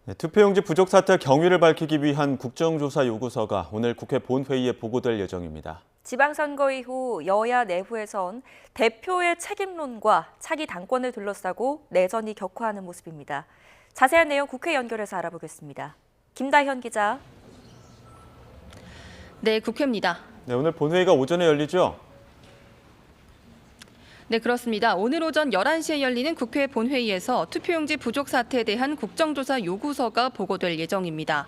네, 투표용지 부족 사태 경위를 밝히기 위한 국정조사 요구서가 오늘 국회 본회의에 보고될 예정입니다. 지방선거 이후 여야 내부에선 대표의 책임론과 차기 당권을 둘러싸고 내전이 격화하는 모습입니다. 자세한 내용 국회 연결해서 알아보겠습니다. 김다현 기자. 네, 국회입니다. 네, 오늘 본회의가 오전에 열리죠? 네, 그렇습니다. 오늘 오전 11시에 열리는 국회 본회의에서 투표용지 부족 사태에 대한 국정조사 요구서가 보고될 예정입니다.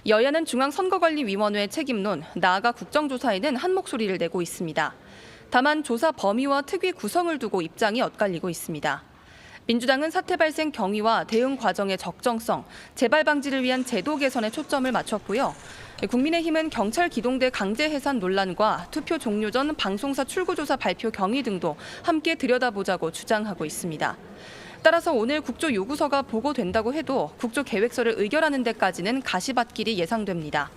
여야는 중앙선거관리위원회 책임론, 나아가 국정조사에는 한 목소리를 내고 있습니다. 다만 조사 범위와 특위 구성을 두고 입장이 엇갈리고 있습니다. 민주당은 사태 발생 경위와 대응 과정의 적정성, 재발 방지를 위한 제도 개선에 초점을 맞췄고요. 국민의힘은 경찰 기동대 강제 해산 논란과 투표 종료 전 방송사 출구조사 발표 경위 등도 함께 들여다보자고 주장하고 있습니다. 따라서 오늘 국조 요구서가 보고된다고 해도 국조 계획서를 의결하는 데까지는 가시밭길이 예상됩니다.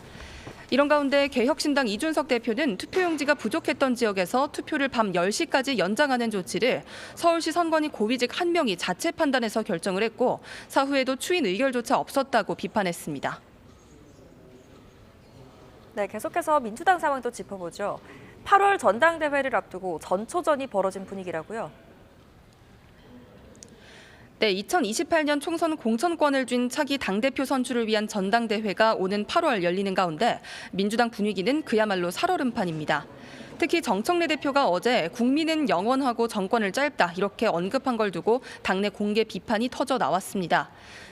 이런 가운데 개혁신당 이준석 대표는 투표용지가 부족했던 지역에서 투표를 밤 10시까지 연장하는 조치를 서울시 선관위 고위직 1명이 자체 판단해서 결정을 했고 사후에도 추인 의결조차 없었다고 비판했습니다. 네, 계속해서 민주당 상황도 짚어보죠. 8월 전당대회를 앞두고 전초전이 벌어진 분위기라고요. 네, 2028년 총선 공천권을 쥔 차기 당대표 선출을 위한 전당대회가 오는 8월 열리는 가운데 민주당 분위기는 그야말로 살얼음판입니다. 특히 정청래 대표가 어제 국민은 영원하고 정권을 짧다 이렇게 언급한 걸 두고 당내 공개 비판이 터져 나왔습니다.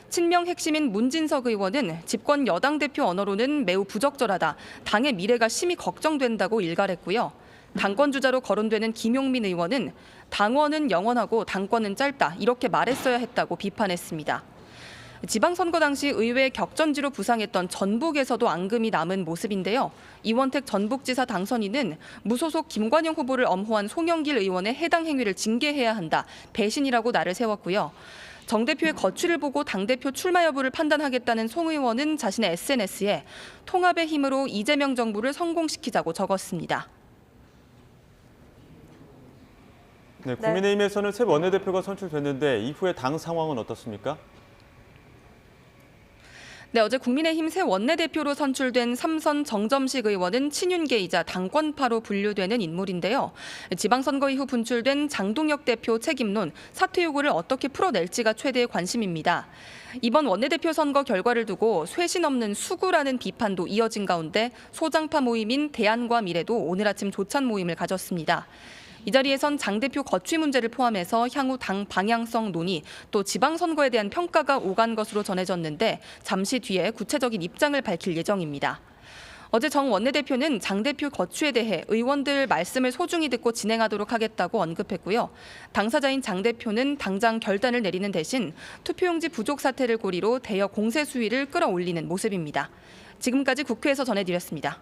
친명 핵심인 문진석 의원은 집권 여당 대표 언어로는 매우 부적절하다, 당의 미래가 심히 걱정된다고 일갈했고요. 당권 주자로 거론되는 김용민 의원은 당원은 영원하고 당권은 짧다 이렇게 말했어야 했다고 비판했습니다. 지방선거 당시 의회 격전지로 부상했던 전북에서도 앙금이 남은 모습인데요. 이원택 전북지사 당선인은 무소속 김관영 후보를 엄호한 송영길 의원의 해당 행위를 징계해야 한다, 배신이라고 날을 세웠고요. 정 대표의 거취를 보고 당대표 출마 여부를 판단하겠다는 송 의원은 자신의 SNS에 통합의 힘으로 이재명 정부를 성공시키자고 적었습니다. 네, 국민의힘에서는 새 원내대표가 선출됐는데 이후에 당 상황은 어떻습니까? 네, 어제 국민의힘 새 원내대표로 선출된 삼선 정점식 의원은 친윤계이자 당권파로 분류되는 인물인데요. 지방선거 이후 분출된 장동혁 대표 책임론, 사퇴 요구를 어떻게 풀어낼지가 최대의 관심입니다. 이번 원내대표 선거 결과를 두고 쇄신 없는 수구라는 비판도 이어진 가운데 소장파 모임인 대안과 미래도 오늘 아침 조찬 모임을 가졌습니다. 이 자리에선 장 대표 거취 문제를 포함해서 향후 당 방향성 논의, 또 지방선거에 대한 평가가 오간 것으로 전해졌는데 잠시 뒤에 구체적인 입장을 밝힐 예정입니다. 어제 정 원내대표는 장 대표 거취에 대해 의원들 말씀을 소중히 듣고 진행하도록 하겠다고 언급했고요. 당사자인 장 대표는 당장 결단을 내리는 대신 투표용지 부족 사태를 고리로 대여 공세 수위를 끌어올리는 모습입니다. 지금까지 국회에서 전해드렸습니다.